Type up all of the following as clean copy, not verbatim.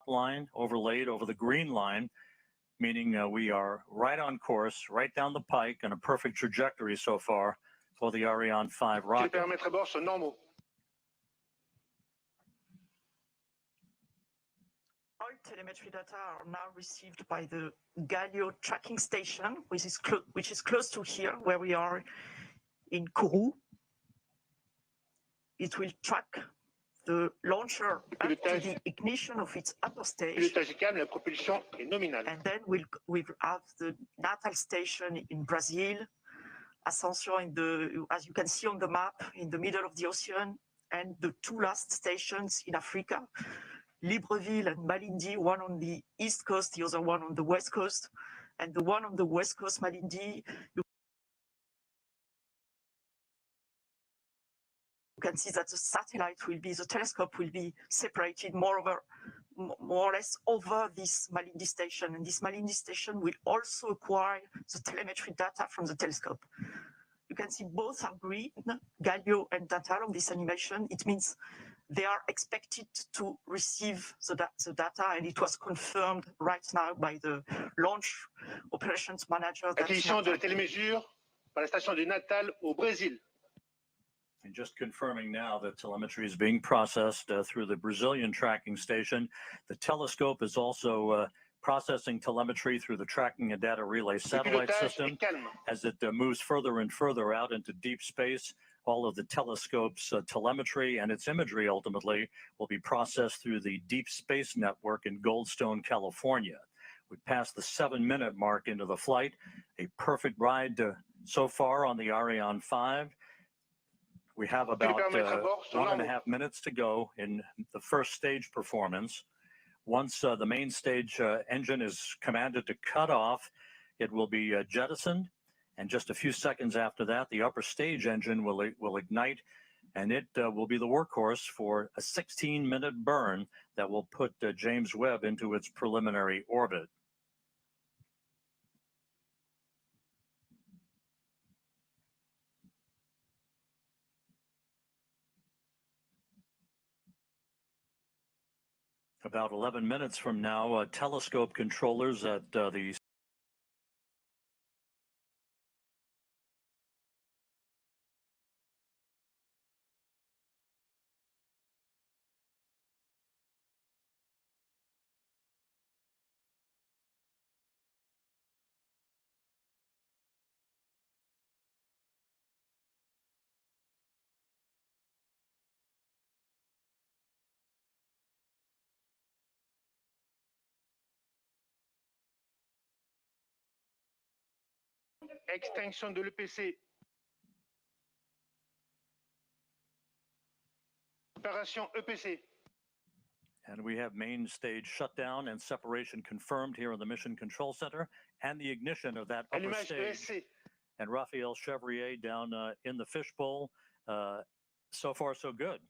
line overlaid over the green line, meaning we are right on course, right down the pike, and a perfect trajectory so far for the Ariane 5 rocket. Les paramètres à bord sont normaux. All telemetry data are now received by the Galileo tracking station, which is close to here, where we are in Kourou. It will track the launcher up to the ignition of its upper stage. Pilotage est calme, la propulsion est nominale. And then we'll have the Natal station in Brazil, Ascension as you can see on the map, in the middle of the ocean, and the two last stations in Africa, Libreville and Malindi, one on the east coast, the other one on the west coast. And the one on the west coast, Malindi, you can see that the telescope will be separated more or less over this Malindi station. And this Malindi station will also acquire the telemetry data from the telescope. You can see both are green, Galileo and Natal on this animation. It means they are expected to receive the data, and it was confirmed right now by the launch operations manager. Acquisition de la télémesure par la station de Natal au Brésil. And just confirming now that telemetry is being processed through the Brazilian tracking station. The telescope is also processing telemetry through the tracking and data relay satellite system. As it moves further and further out into deep space, all of the telescope's telemetry and its imagery ultimately will be processed through the Deep Space Network in Goldstone, California. We passed the 7-minute mark into the flight. A perfect ride so far on the Ariane 5. We have about 1.5 minutes to go in the first stage performance. Once the main stage engine is commanded to cut off, it will be jettisoned. And just a few seconds after that, the upper stage engine will ignite, and it will be the workhorse for a 16-minute burn that will put James Webb into its preliminary orbit. About 11 minutes from now, telescope controllers at the Extinction de l'EPC. Opération EPC. And we have main stage shutdown and separation confirmed here in the Mission Control Center, and the ignition of that upper stage. And Raphael Chevrier down in the fishbowl. So far, so good.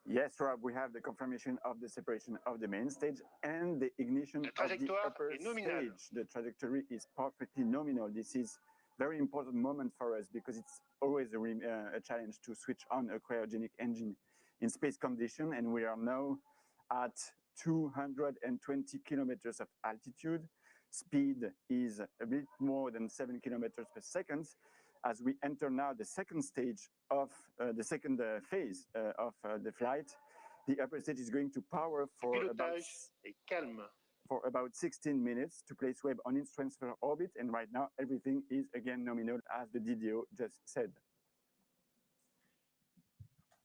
Yes, Rob, we have the confirmation of the separation of the main stage and the ignition of the upper stage. The trajectory is perfectly nominal. This is a very important moment for us because it's always a challenge to switch on a cryogenic engine in space condition, and we are now at 220 kilometers of altitude. Speed is a bit more than 7 kilometers per second. As we enter now the second stage of the second phase of the flight, the upper stage is going to power for about 16 minutes to place Webb on its transfer orbit, and right now everything is again nominal, as the DDO just said.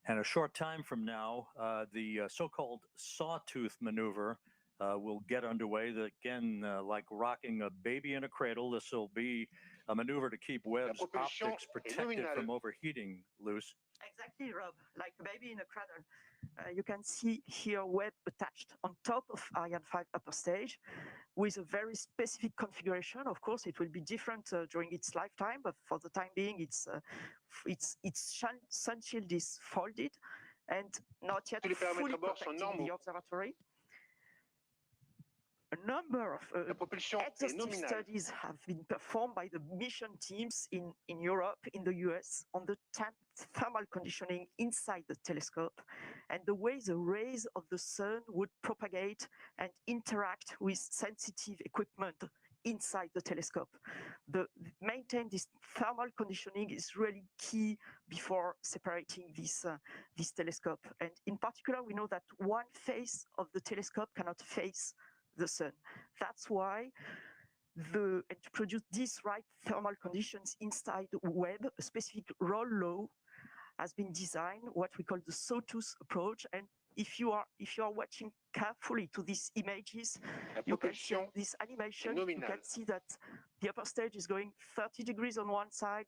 And a short time from now, the so-called sawtooth maneuver will get underway. Again, like rocking a baby in a cradle, this will be a maneuver to keep Webb's optics protected from overheating, Luce. Exactly, Rob, like a baby in a cradle. You can see here Webb attached on top of Ariane 5 upper stage with a very specific configuration. Of course, it will be different during its lifetime, but for the time being, its sun shield is folded and not yet fully protecting the observatory. number of La propulsion est exhaustive nominale. studies have been performed by the mission teams in Europe, in the US, on the thermal conditioning inside the telescope and the way the rays of the sun would propagate and interact with sensitive equipment inside the telescope. Maintain this thermal conditioning is really key before separating this telescope. And in particular, we know that one face of the telescope cannot face the sun. That's why to produce these right thermal conditions inside Webb, a specific roll law has been designed, what we call the sawtooth approach. And if you are watching carefully to these images, you can see this animation. You can see that the upper stage is going 30 degrees on one side,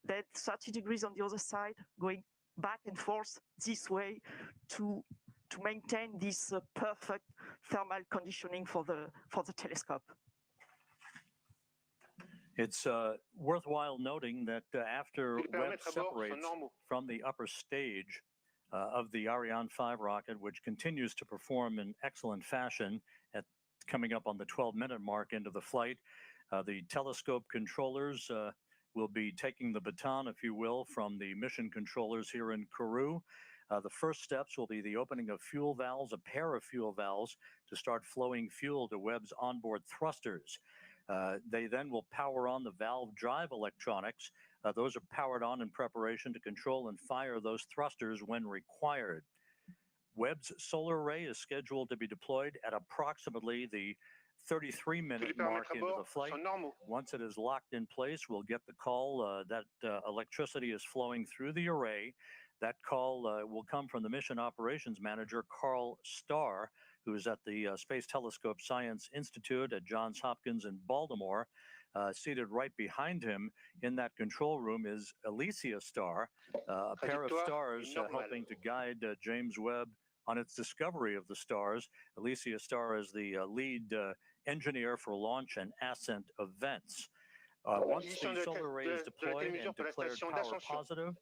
then 30 degrees on the other side, going back and forth this way to maintain this perfect thermal conditioning for the telescope. It's worthwhile noting that after Webb separates from the upper stage of the Ariane 5 rocket, which continues to perform in excellent fashion at coming up on the 12-minute mark into the flight, the telescope controllers will be taking the baton, if you will, from the mission controllers here in Kourou. The first steps will be the opening of fuel valves, a pair of fuel valves, to start flowing fuel to Webb's onboard thrusters. They then will power on the valve drive electronics. Those are powered on in preparation to control and fire those thrusters when required. Webb's solar array is scheduled to be deployed at approximately the 33-minute mark into the flight. Once it is locked in place, we'll get the call that electricity is flowing through the array. That call will come from the Mission Operations Manager, Carl Starr, who is at the Space Telescope Science Institute at Johns Hopkins in Baltimore. Seated right behind him in that control room is Alicia Starr, a pair of stars helping to guide James Webb on its discovery of the stars. Alicia Starr is the lead engineer for launch and ascent events. Once the solar array is deployed and declared power positive,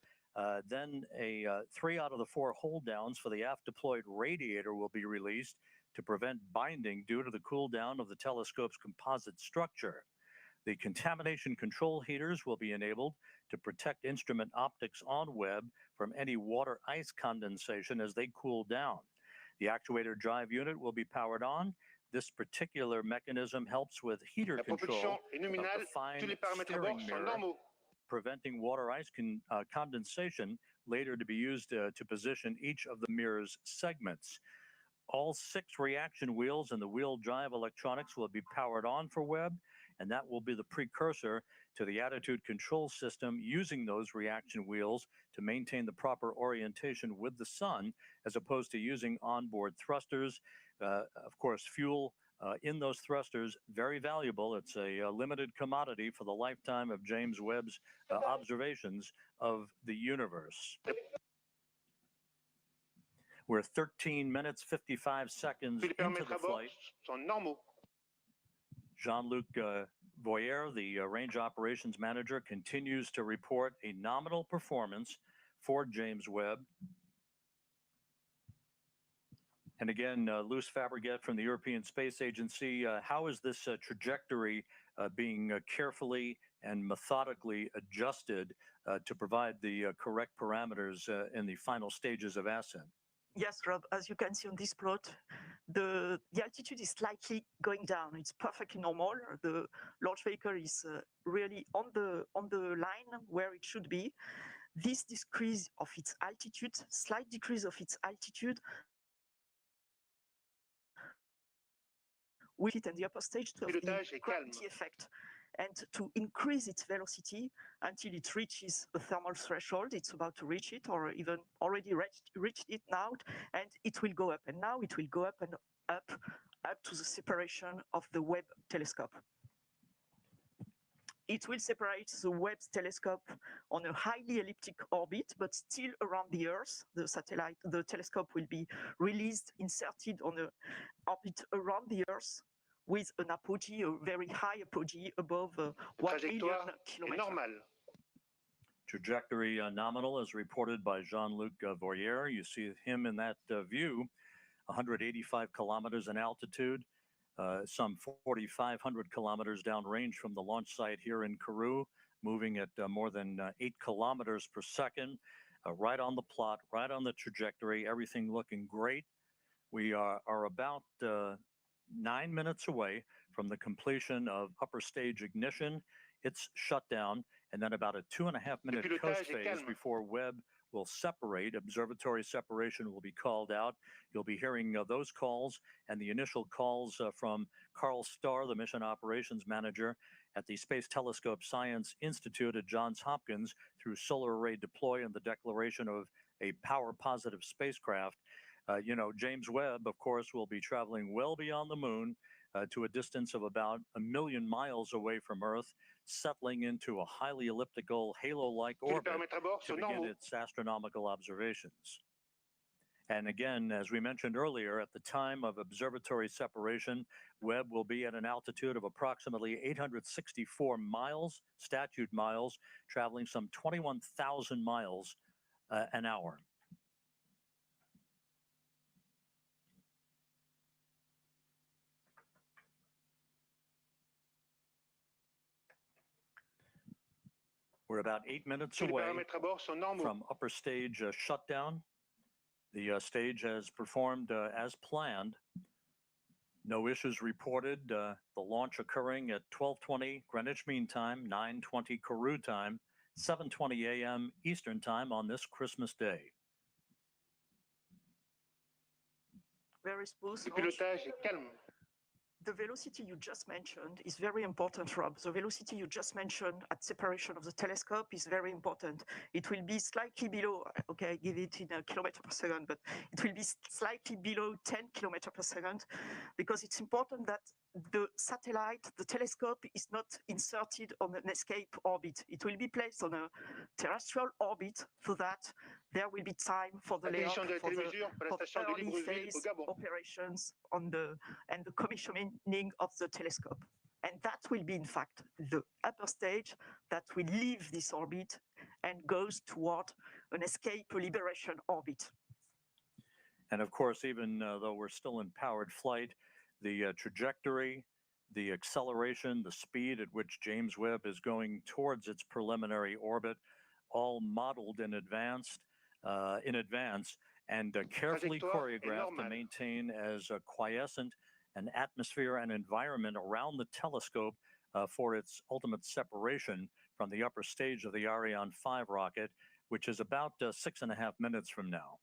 then 3 out of the 4 hold downs for the aft deployed radiator will be released to prevent binding due to the cool down of the telescope's composite structure. The contamination control heaters will be enabled to protect instrument optics on Webb from any water ice condensation as they cool down. The actuator drive unit will be powered on. This particular mechanism helps with heater control of the fine steering mirror, preventing water ice condensation later to be used to position each of the mirror's segments. All 6 reaction wheels and the wheel drive electronics will be powered on for Webb, and that will be the precursor to the attitude control system using those reaction wheels to maintain the proper orientation with the sun, as opposed to using onboard thrusters. Of course, fuel in those thrusters, very valuable. It's a limited commodity for the lifetime of James Webb's observations of the universe. We're 13 minutes, 55 seconds into the flight. Jean-Luc Boyer, the range operations manager, continues to report a nominal performance for James Webb. And again, Luce Fabregat from the European Space Agency, how is this trajectory being carefully and methodically adjusted to provide the correct parameters in the final stages of ascent? Yes, Rob, as you can see on this plot, the altitude is slightly going down. It's perfectly normal. The launch vehicle is really on the line where it should be. This decrease of its altitude, slight decrease of its altitude, with it and the upper stage to have the gravity effect and to increase its velocity until it reaches the thermal threshold. It's about to reach it, or even already reached it now, and it will go up. And now it will go up and up to the separation of the Webb telescope. It will separate the Webb telescope on a highly elliptic orbit, but still around the Earth. The telescope will be released, inserted on an orbit around the Earth, with an apogee, a very high apogee above 1 million kilometers. Trajectory nominal, as reported by Jean-Luc Boyer. You see him in that view, 185 kilometers in altitude. some 4,500 kilometers downrange from the launch site here in Kourou, moving at more than 8 kilometers per second, right on the plot, right on the trajectory, everything looking great. We are about 9 minutes away from the completion of upper stage ignition, its shutdown, and then about a 2.5-minute coast phase before Webb will separate. Observatory separation will be called out. You'll be hearing those calls and the initial calls from Carl Starr, the mission operations manager at the Space Telescope Science Institute at Johns Hopkins, through solar array deploy and the declaration of a power positive spacecraft. James Webb, of course, will be traveling well beyond the moon to a distance of about 1 million miles away from Earth, settling into a highly elliptical halo-like orbit to begin its astronomical observations. And again, as we mentioned earlier, at the time of observatory separation, Webb will be at an altitude of approximately 864 miles, statute miles, traveling some 21,000 miles an hour. We're about 8 minutes away from upper stage shutdown. The stage has performed as planned. No issues reported. The launch occurring at 12:20 Greenwich Mean Time, 9:20 Kourou time, 7:20 a.m. Eastern Time on this Christmas Day. Very smooth. The velocity you just mentioned is very important, Rob. The velocity you just mentioned at separation of the telescope is very important. It will be slightly below, okay, I give it in a kilometer per second, but it will be slightly below 10 kilometers per second, because it's important that the satellite, the telescope, is not inserted on an escape orbit. It will be placed on a terrestrial orbit so that there will be time for the layup, for the early phase operations and the commissioning of the telescope. And that will be, in fact, the upper stage that will leave this orbit and goes toward an escape liberation orbit. And of course, even though we're still in powered flight, the trajectory, the acceleration, the speed at which James Webb is going towards its preliminary orbit, all modeled in advance and carefully choreographed to maintain as quiescent an atmosphere and environment around the telescope for its ultimate separation from the upper stage of the Ariane 5 rocket, which is about 6.5 minutes from now.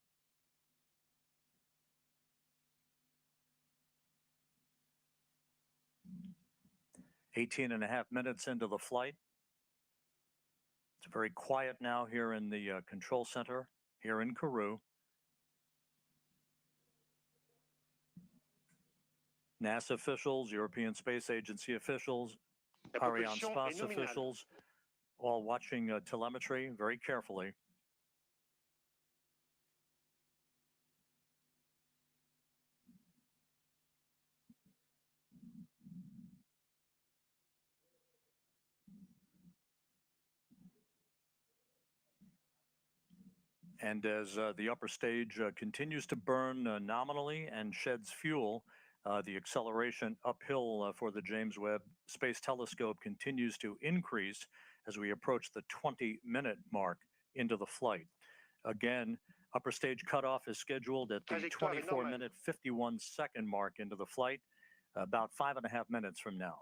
Eighteen and a half minutes into the flight. It's very quiet now here in the control center here in Kourou. NASA officials, European Space Agency officials, Arianespace officials, all watching telemetry very carefully. And as the upper stage continues to burn nominally and sheds fuel, the acceleration uphill for the James Webb Space Telescope continues to increase as we approach the 20-minute mark into the flight. Again, upper stage cutoff is scheduled at the 24-minute, 51-second mark into the flight, about 5.5 minutes from now.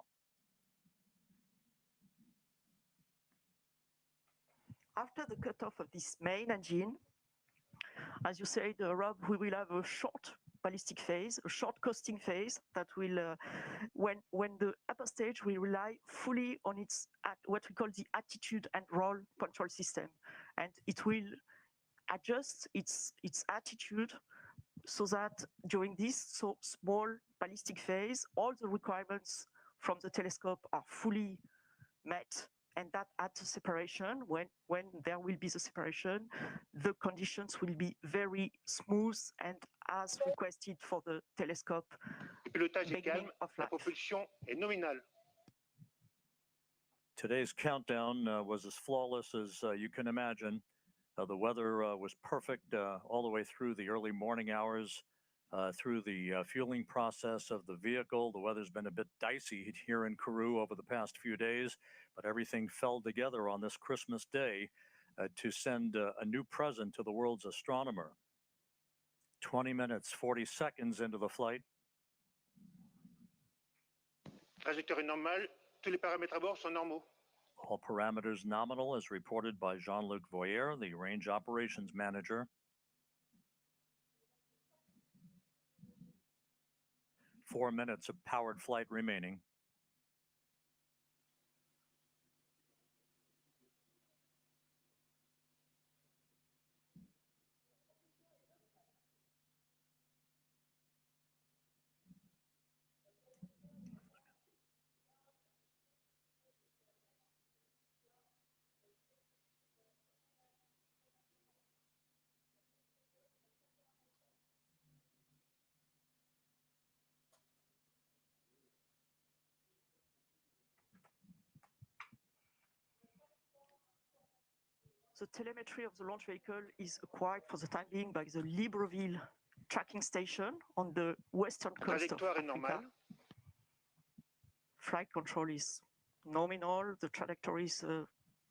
After the cutoff of this main engine, as you said, Rob, we will have a short ballistic phase, a short coasting phase that will, when the upper stage will rely fully on its what we call the attitude and roll control system, and it will adjust its attitude so that during this small ballistic phase, all the requirements from the telescope are fully met. And that at the separation, when there will be the separation, the conditions will be very smooth and as requested for the telescope beginning of life. Today's countdown was as flawless as you can imagine. The weather was perfect all the way through the early morning hours through the fueling process of the vehicle. The weather's been a bit dicey here in Kourou over the past few days, but everything fell together on this Christmas day to send a new present to the world's astronomer. 20 minutes, 40 seconds into the flight. Trajectoire normale, tous les paramètres à bord sont normaux. All parameters nominal as reported by Jean-Luc Voyer, the range operations manager. 4 minutes of powered flight remaining. The telemetry of the launch vehicle is acquired for the time being by the Libreville tracking station on the western coast of Africa. Flight control is nominal. The trajectory is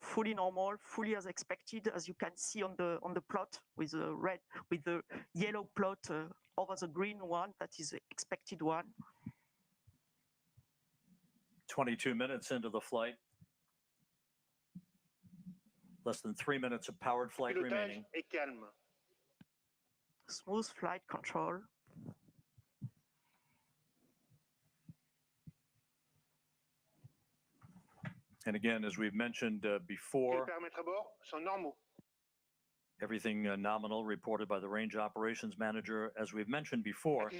fully normal, fully as expected, as you can see on the plot with the yellow plot over the green one. That is the expected one. 22 minutes into the flight. Less than 3 minutes of powered flight remaining. Pilotage est calme. Smooth flight control. And again, as we've mentioned before, les paramètres à bord sont normaux. Everything nominal reported by the range operations manager. As we've mentioned before,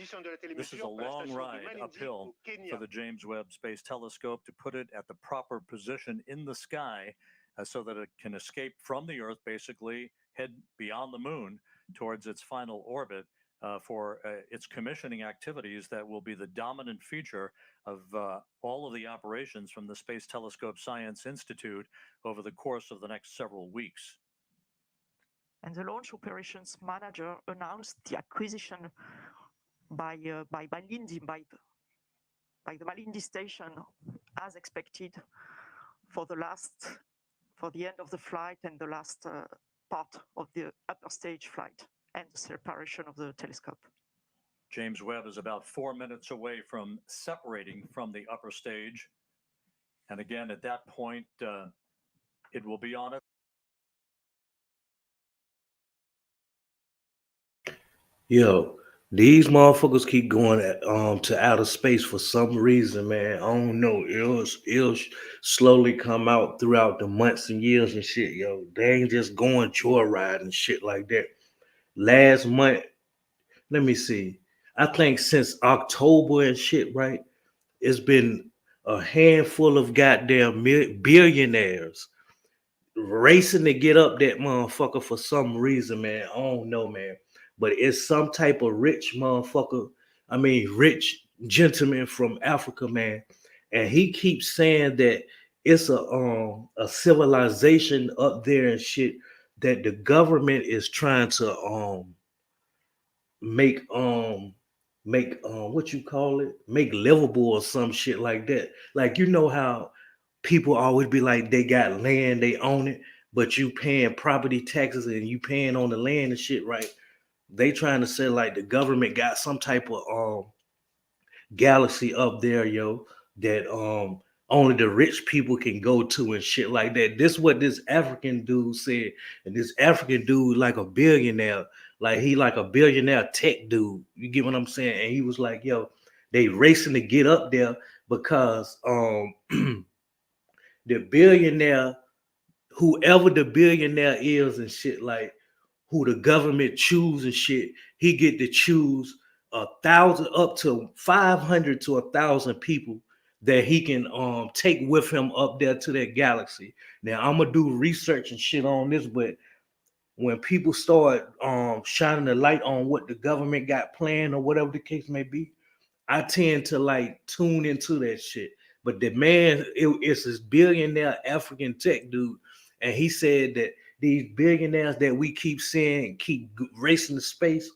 this is a long ride uphill for the James Webb Space Telescope to put it at the proper position in the sky so that it can escape from the Earth, basically head beyond the moon towards its final orbit for its commissioning activities that will be the dominant feature of all of the operations from the Space Telescope Science Institute over the course of the next several weeks. And the launch operations manager announced the acquisition by the Malindi station, as expected, for the end of the flight and the last part of the upper stage flight and the separation of the telescope. James Webb is about 4 minutes away from separating from the upper stage. And again, at that point, it will be on it. Yo, these motherfuckers keep going to outer space for some reason, man. I don't know. It'll slowly come out throughout the months and years and shit, yo. They ain't just going joyride and shit like that. Last month, let me see. I think since October and shit, right? It's been a handful of goddamn billionaires racing to get up that motherfucker for some reason, man. I don't know, man. But it's some type of rich motherfucker. I mean, rich gentleman from Africa, man. And he keeps saying that it's a civilization up there and shit that the government is trying to make what you call it, make livable or some shit like that. Like, you know how people always be like, they got land, they own it, but you paying property taxes and you paying on the land and shit, right? They trying to say like the government got some type of galaxy up there, yo, that only the rich people can go to and shit like that. This is what this African dude said. And this African dude like a billionaire, like he like a billionaire tech dude. You get what I'm saying? And he was like, yo, they racing to get up there because the billionaire, whoever the billionaire is and shit, like who the government choose and shit, he get to choose 1,000 up to 500 to 1,000 people that he can take with him up there to that galaxy. Now I'm gonna do research and shit on this, but when people start shining the light on what the government got planned or whatever the case may be, I tend to like tune into that shit. But the man, it's this billionaire African tech dude, and he said that these billionaires that we keep seeing keep racing to space,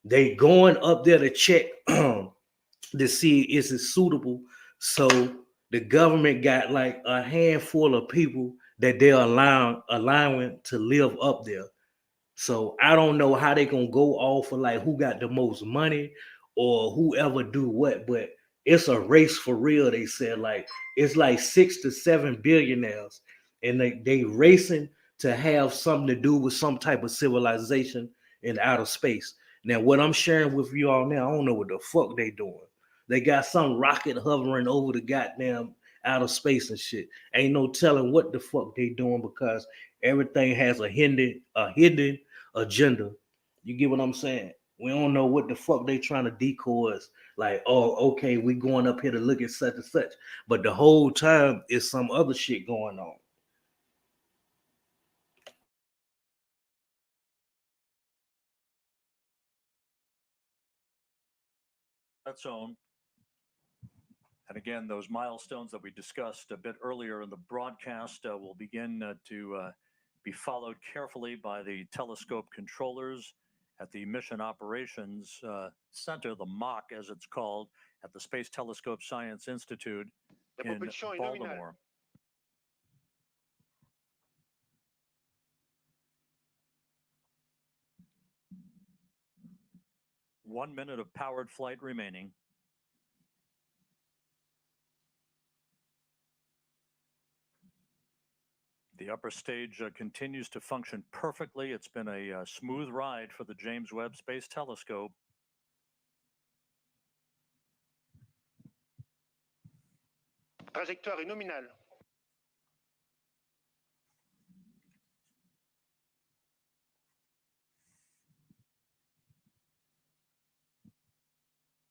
They going up there to check to see is it suitable. So the government got like a handful of people that they're allowing to live up there. So I don't know how they gonna go off of like who got the most money or whoever do what, but it's a race for real. They said like it's like 6 to 7 billionaires, and they racing to have something to do with some type of civilization in outer space. Now, what I'm sharing with you all now, I don't know what the fuck they doing. They got some rocket hovering over the goddamn outer space and shit. Ain't no telling what the fuck they doing because everything has a hidden agenda. You get what I'm saying? We don't know what the fuck they trying to decoy us. Like, oh, okay, we going up here to look at such and such. But the whole time is some other shit going on. That zone. And again, those milestones that we discussed a bit earlier in the broadcast will begin to be followed carefully by the telescope controllers at the Mission Operations Center, the MOC as it's called, at the Space Telescope Science Institute in Baltimore. 1 minute of powered flight remaining. The upper stage continues to function perfectly. It's been a smooth ride for the James Webb Space Telescope. Trajectoire est nominale.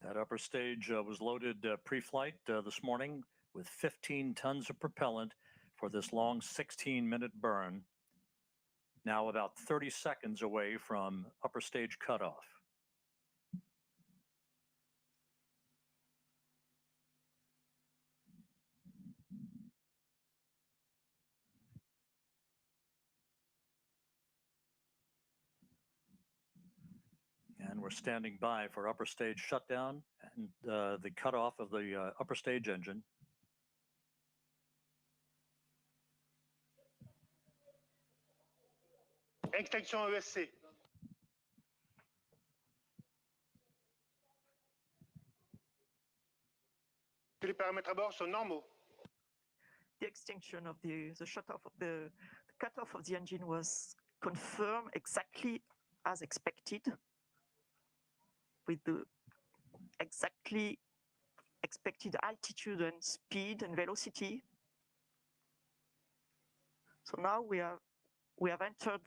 That upper stage was loaded pre-flight this morning with 15 tons of propellant for this long 16-minute burn. Now about 30 seconds away from upper stage cutoff. And we're standing by for upper stage shutdown and the cutoff of the upper stage engine. Extinction ESC. Tous les paramètres à bord sont normaux. The extinction of the shut-off of the cutoff of the engine was confirmed exactly as expected, with the exactly expected altitude and speed and velocity. So now we have entered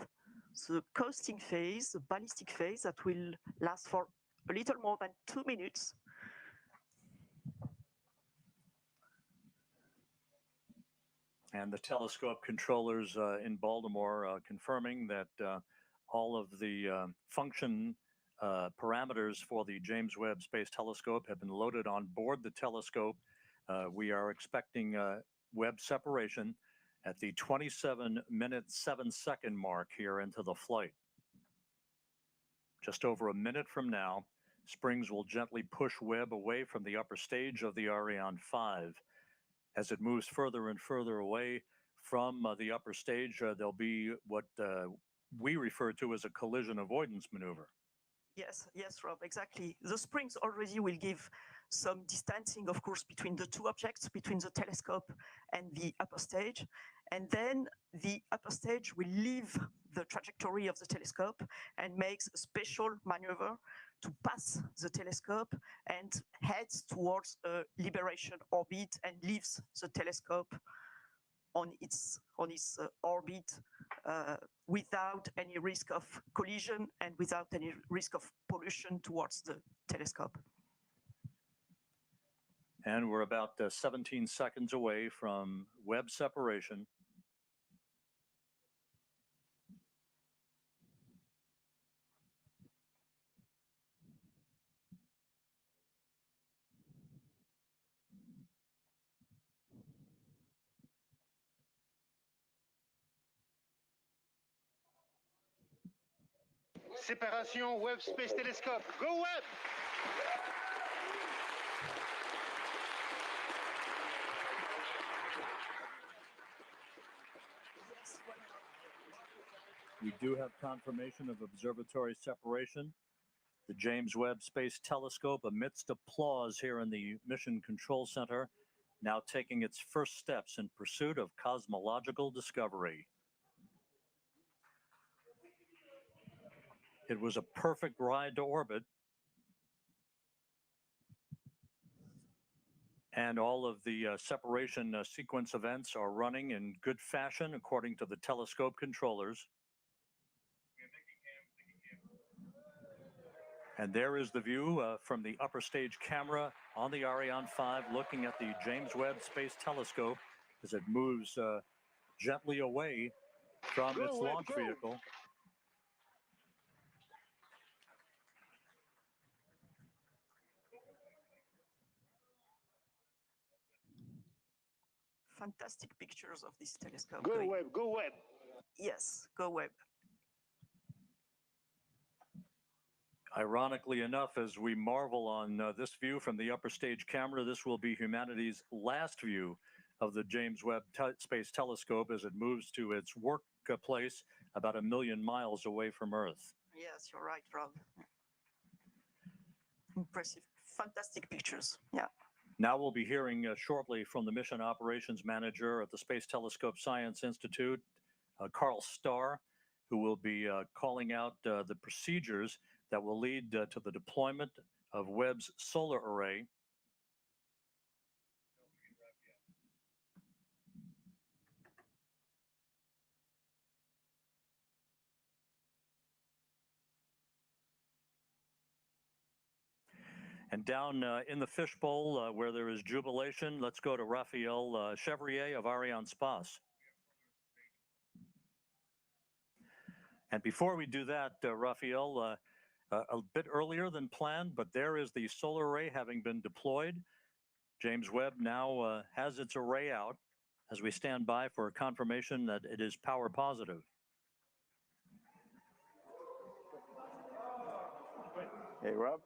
the coasting phase, the ballistic phase that will last for a little more than 2 minutes. And the telescope controllers in Baltimore confirming that all of the function parameters for the James Webb Space Telescope have been loaded on board the telescope. We are expecting Webb separation at the 27-minute 7-second mark here into the flight. Just over a minute from now, Springs will gently push Webb away from the upper stage of the Ariane 5. As it moves further and further away from the upper stage, there'll be what we refer to as a collision avoidance maneuver. Yes, Rob, exactly. The springs already will give some distancing, of course, between the two objects, between the telescope and the upper stage. And then the upper stage will leave the trajectory of the telescope and makes a special maneuver to pass the telescope and heads towards a liberation orbit and leaves the telescope on its orbit without any risk of collision and without any risk of pollution towards the telescope. And we're about 17 seconds away from Webb separation. Séparation Webb Space Telescope. Go Webb! We do have confirmation of observatory separation. The James Webb Space Telescope, amidst applause here in the Mission Control Center, now taking its first steps in pursuit of cosmological discovery. It was a perfect ride to orbit. And all of the separation sequence events are running in good fashion, according to the telescope controllers. And there is the view from the upper stage camera on the Ariane 5, looking at the James Webb Space Telescope as it moves gently away from its launch vehicle. Fantastic pictures of this telescope. Go Webb, go Webb. Yes, go Webb. Ironically enough, as we marvel on this view from the upper stage camera, this will be humanity's last view of the James Webb Space Telescope as it moves to its workplace about 1 million miles away from Earth. Yes, you're right, Rob. Impressive, fantastic pictures. Yeah. Now we'll be hearing shortly from the mission operations manager at the Space Telescope Science Institute, Carl Starr, who will be calling out the procedures that will lead to the deployment of Webb's solar array. And down in the fishbowl where there is jubilation, let's go to Raphael Chevrier of Arianespace. And before we do that, Raphael, a bit earlier than planned, but there is the solar array having been deployed. James Webb now has its array out as we stand by for confirmation that it is power positive. Hey, Rob.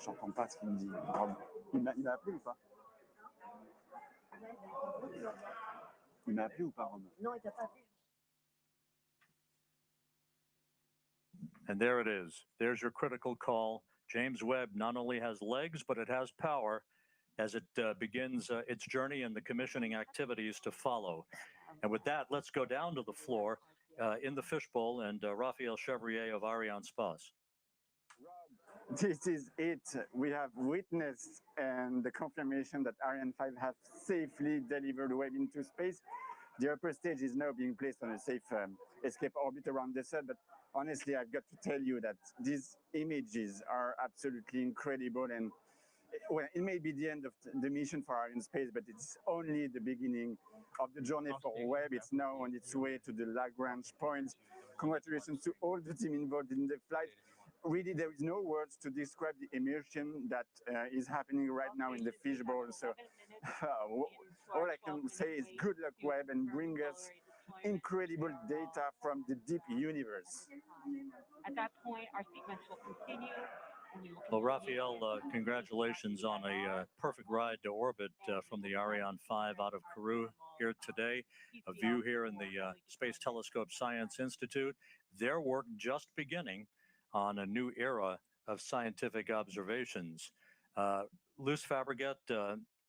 J'entends pas ce qu'il me dit, Rob. Il m'a appelé ou pas? Il m'a appelé ou pas, Rob? Non, il t'a pas appelé. And there it is. There's your critical call. James Webb not only has legs, but it has power as it begins its journey and the commissioning activities to follow. And with that, let's go down to the floor in the fishbowl and Raphael Chevrier of Arianespace. This is it. We have witnessed and the confirmation that Ariane 5 have safely delivered Webb into space. The upper stage is now being placed on a safe escape orbit around the Sun, but honestly, I've got to tell you that these images are absolutely incredible, and well, it may be the end of the mission for Arianespace, but it's only the beginning of the journey for Webb. It's now on its way to the Lagrange points. Congratulations to all the team involved in the flight. Really, there is no words to describe the immersion that is happening right now in the fishbowl. So all I can say is good luck, Webb, and bring us incredible data from the deep universe. At that point, our sequence will continue. Well, Raphael, congratulations on a perfect ride to orbit from the Ariane 5 out of Kourou here today. A view here in the Space Telescope Science Institute. Their work just beginning on a new era of scientific observations. Luce Fabregat,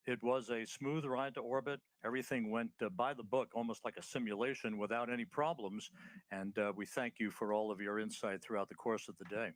it was a smooth ride to orbit. Everything went by the book, almost like a simulation without any problems. And we thank you for all of your insight throughout the course of the day.